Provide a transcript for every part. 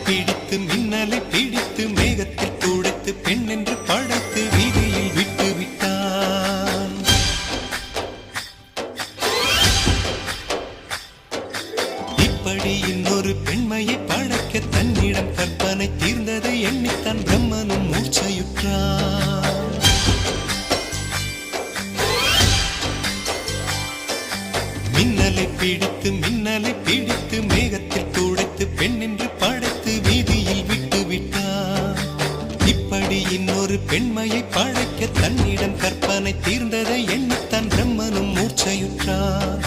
பிடித்து மின்னலை பிடித்து மேகத்தில் துடைத்து பெண் என்று படைத்து வீதியில் விட்டு விட்டான். இப்படி இன்னொரு பெண்மையை படைக்க தன்னிடம் கற்பனை தீர்ந்ததை எண்ணித்தான் பிரம்மனும் மூர்ச்சையுற்றான். மின்னலை பிடித்து மேகத்தில் துடைத்து பெண் என்று படைத்து வீதியில் விட்டு விட்டான். இப்படி இன்னொரு பெண்மையை படைக்க தன்னிடம் கற்பனை தீர்ந்ததை எண்ணித்தான் பிரம்மனும் மூர்ச்சையுற்றான்.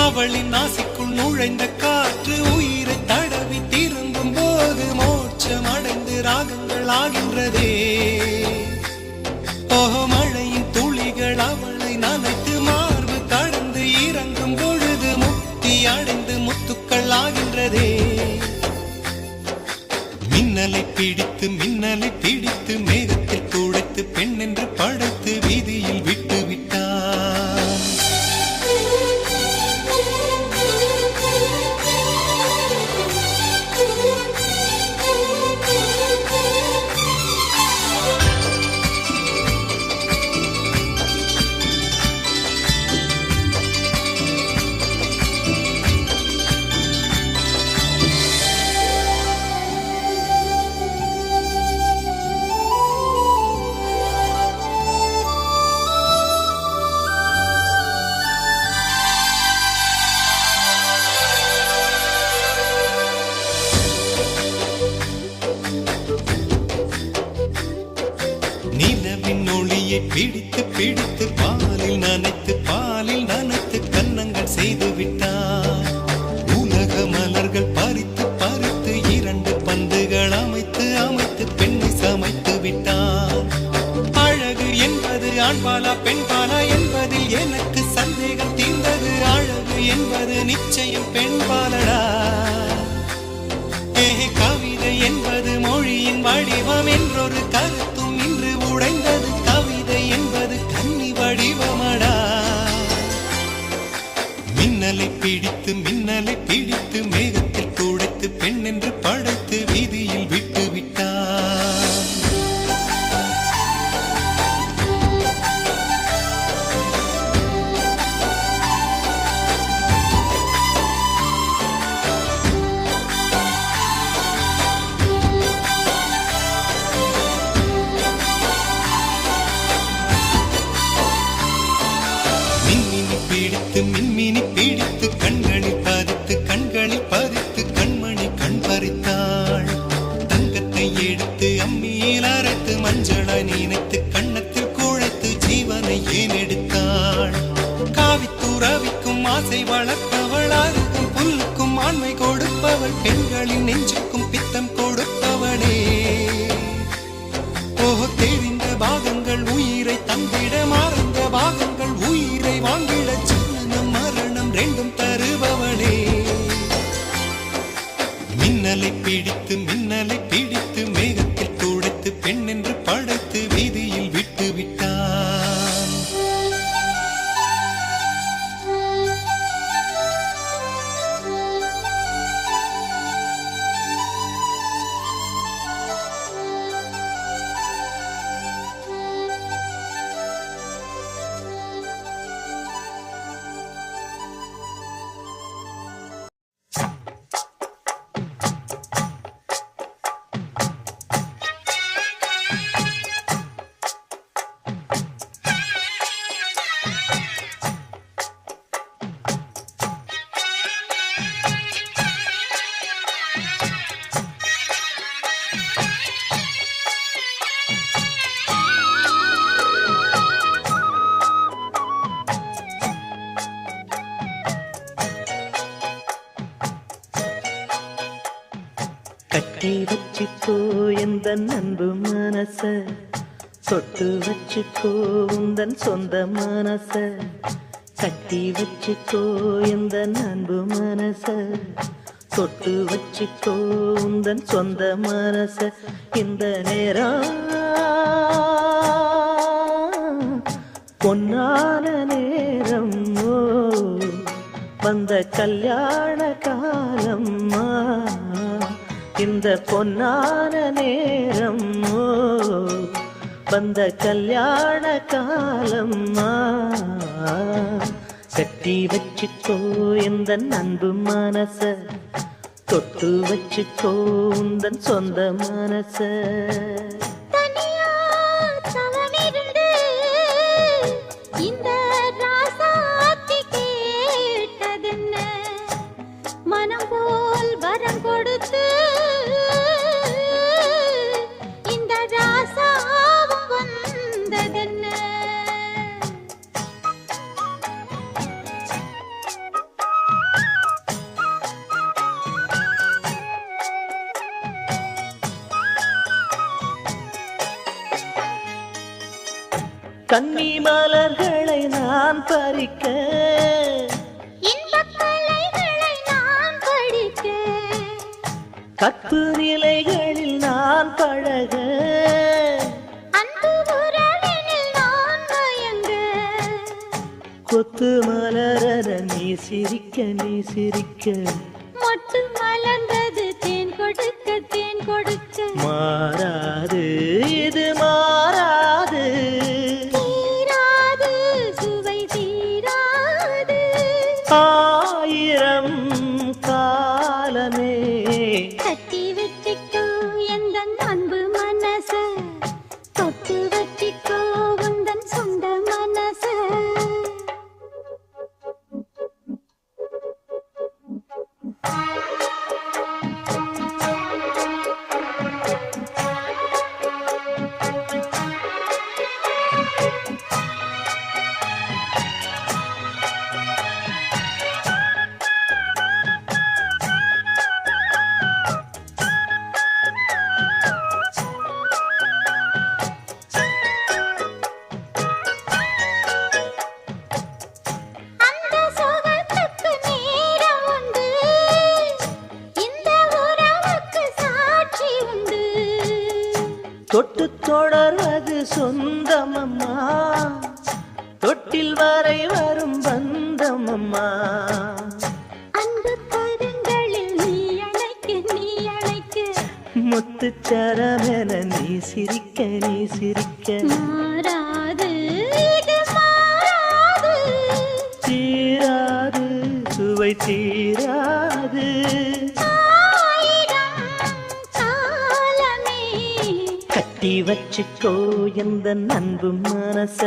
அவளின் ஆசைக்குள் நுழைந்த காற்று உயிரை தடவி திரும்பும் போது மோட்சம் அடைந்து ராகங்கள் ஆகின்றதே. ஓஹோ, மழையின் துளிகள் அவளை நனைத்து மார்பு கடந்து இறங்கும் பொழுது முக்தி அடைந்து முத்துக்கள் ஆகின்றதே. மின்னலை பிடித்து மேகத்தில் துடைத்து பெண் என்று படைத்து வீதியில் விட்டு விட்டான். நிலவின் ஒளியை பிடித்து பிடித்து பாலில் நனைத்து கன்னங்கள் செய்து விட்டான். உலக மலர்கள் பறித்து பறித்து இரண்டு பந்துகள் அமைத்து அமைத்து பெண்ணை சமைத்து விட்டான். அழகு என்பது ஆண்பாலா பெண்பாலா என்பதில் எனக்கு சந்தேகம் தீர்ந்தது. அழகு என்பது நிச்சயம் பெண்பாலடா. கவிதை என்பது மொழியின் வடிவம் என்றொரு கருத்தும் இன்று உடைந்தது. கவிதை என்பது கன்னி வடிவமடா. மின்னலை பிடித்து மேகத்தில் துடைத்து பெண் என்று படைத்து வீதியில் விட்டு விட்டான். மின்மினி பிடித்து கண்களில் பதித்து கண்மணி கண் பறித்தாள். தங்கத்தை எடுத்து அம்மியில் அரைத்து மஞ்சளாய் நினைத்து கண்ணத்தில் குழைத்து ஜீவனை ஏன் எடுத்தாள். காவித்துறவிக்கும் ஆசை வளர்ப்பவள், அருகும் புல்லுக்கும் ஆண்மை கொடுப்பவள், பெண்களின் நெஞ்சுக்கும் பித்தம் கொடுப்பவளே. ஓஹோ, தெரிந்த பாகங்கள் உயிரை தந்திட மறந்த பாகங்கள் உயிரை வாங்கிட ஜனனம் மரணம் ரெண்டும் தருபவளே. மின்னலை பிடித்து மேகத்தில் துடைத்து பெண் என்று படைத்து வீதியில் விட்டு விட்டான். கட்டி வச்சுக்கோ எந்த அன்பு மனச, சொட்டு வச்சுக்கோ உந்தன் சொந்த மனச. கட்டி வச்சுக்கோ எந்த அன்பு மனச, சொட்டு வச்சுக்கோ உந்தன் சொந்த மனச. இந்த நேரம் பொன்னான நேரம், வந்த கல்யாண காலம்மா. இந்த பொன்னான நேரம் வந்த கல்யாண காலம் கட்டி வச்சுக்கோ இந்த அன்பு மனச தொட்டு வச்சுக்கோ உந்தன் சொந்த மனச கன்னி மலர்களை நான் பறிக்க இன்பக்கலைகளை நான் படிக்க கற்பு நிலைகளில் நான் பழக அன்பு உறவினில் நான் மயங்க கொத்து மலர நீ சிரிக்க நீ சிரிக்க மொட்டு மலர்ந்தது தேன் கொடுக்க தேன் கொடுக்க மாறாது இது மாறாது தீராது சுவை தீராது ஆயிரம் காலமே கட்டி வச்சிக்கோ எந்த அன்பு மனச தொட்டு வச்சிக்கோ உந்தன் சொந்த மனச தொட்டு தொடர்வது சொந்தமம்மா தொட்டில் வரை வரும் பந்தமம்மா அன்பு பதங்களில் நீ அழைக்க முத்துச்சரமென நீ சிரிக்க நீ சிரிக்க மாறாது இது மாறாது தீராது சுவை தீராது கட்டி வச்சுக்கோ எந்த அன்பு மனச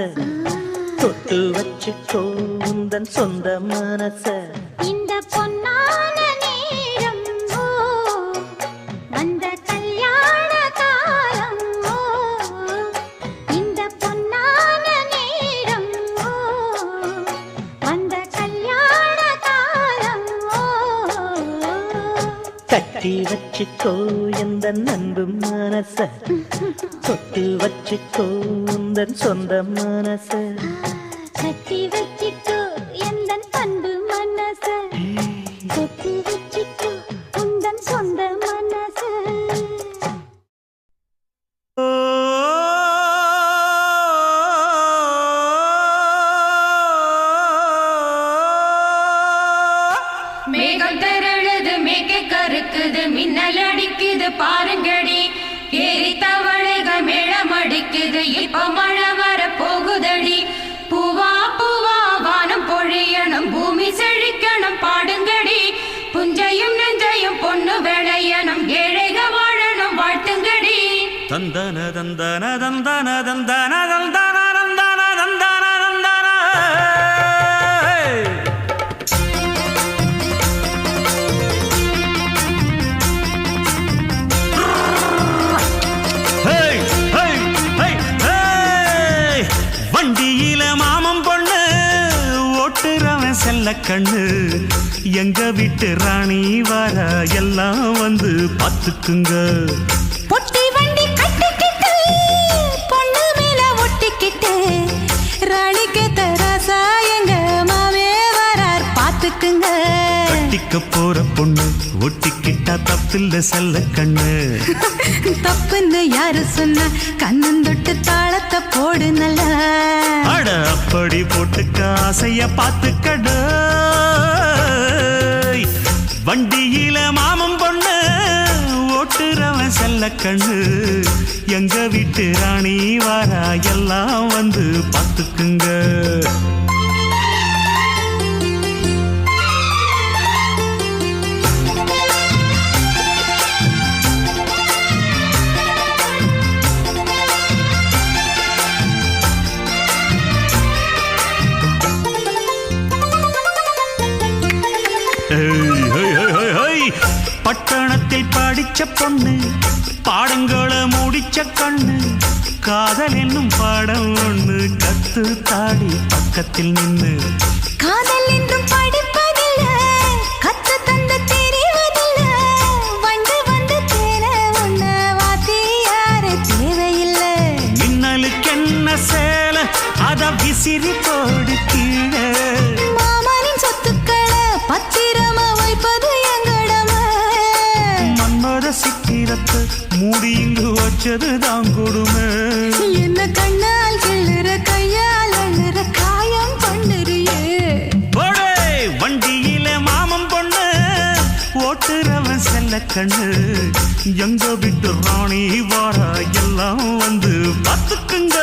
தொட்டு வச்சுக்கோ உந்தன் சொந்த மனச இந்த பொன்னான நேரம் வந்த கல்யாண காலம் இந்த பொன்னான நேரம் வந்த கல்யாண காலம் கட்டி வச்சுக்கோ எந்த அன்பு மனச தொட்டு வச்சுக்கோ உந்தன் சொந்த மனச கட்டி வச்சிக்கோ எந்தன் அன்பு மனச தொட்டு வச்சிக்கோ உந்தன் சொந்த மனச மேகம் திரழுது மேகை கருக்குது மின்னல் அடிக்குது பாருங்கடி ஏறி தவளைக மேளம் அடிக்குது இப்ப மழை வர போகுதடி பூவா பூவா வானம் பொழியணும் பூமி செழிக்கணும் பாடுங்கடி புஞ்சையும் நெஞ்சையும் பொண்ணு விளையணும் ஏழைக வாழணும் வாழ்த்துங்கடி தந்தன தந்தன தந்தன தந்தன தந்தன தந்தன தந்தன தந்தன வண்டியில மாமம் பொண்ணு ஓட்டுறவன் செல்ல கண்ணு எங்க வீட்டு ராணி வர எல்லாம் வந்து பாத்துக்குங்க பொட்டி வண்டி கட்டிக்கிட்டு பொண்ணு மேல ஒட்டிக்கிட்டு ராணிக்கு தராசா எங்க மாமே வரார் பாத்துக்குங்க கட்டிக்க போற பொண்ணு ஒட்டிக்கிட்டா தப்பில்ல செல்ல கண்ணு தப்புன்னு யாரு சொன்னா கண்ணந்தொட்டு தாளத்தை போடு நல்லா அட அப்படி போட்டுக்க ஆசைய பாத்துக்கட வண்டியில மாமம் பொண்ணு செல்ல கண்ணு எங்க வீட்டு ராணி வாரா எல்லாம் வந்து பார்த்துக்குங்க. பட்டணத்தில் படிச்ச பொண்ணு பாடங்களை முடிச்ச கண்ணு காதல் என்னும் பாடம் ஒண்ணு கத்து தாடி பக்கத்தில் நின்னு. காதல் என்றும் படிப்பதில்ல கத்து தந்து தெரிவதில்ல வந்து வந்து தேர உன்ன வாத்தி யாரு தேவையில்லை. மின்னலுக்கு என்ன சேல அத விசிறி போடு கீழே. மாமனின் சொத்துக்களை பத்திரமா வைப்பது எங்கடமை. மன்மத சித்திரத்தை மூடி இங்கு வச்சது தான் கொடுமை. என்ன கண்ணால் கிள்ளுற கையால் அழுற காயம் பண்ணுறியே. வண்டியில மாமன் பொண்ணு ஓட்டுறவன் செல்ல கண்ணு எங்க விட்டு ராணி வாரா எல்லாம் வந்து பார்த்துக்குங்க.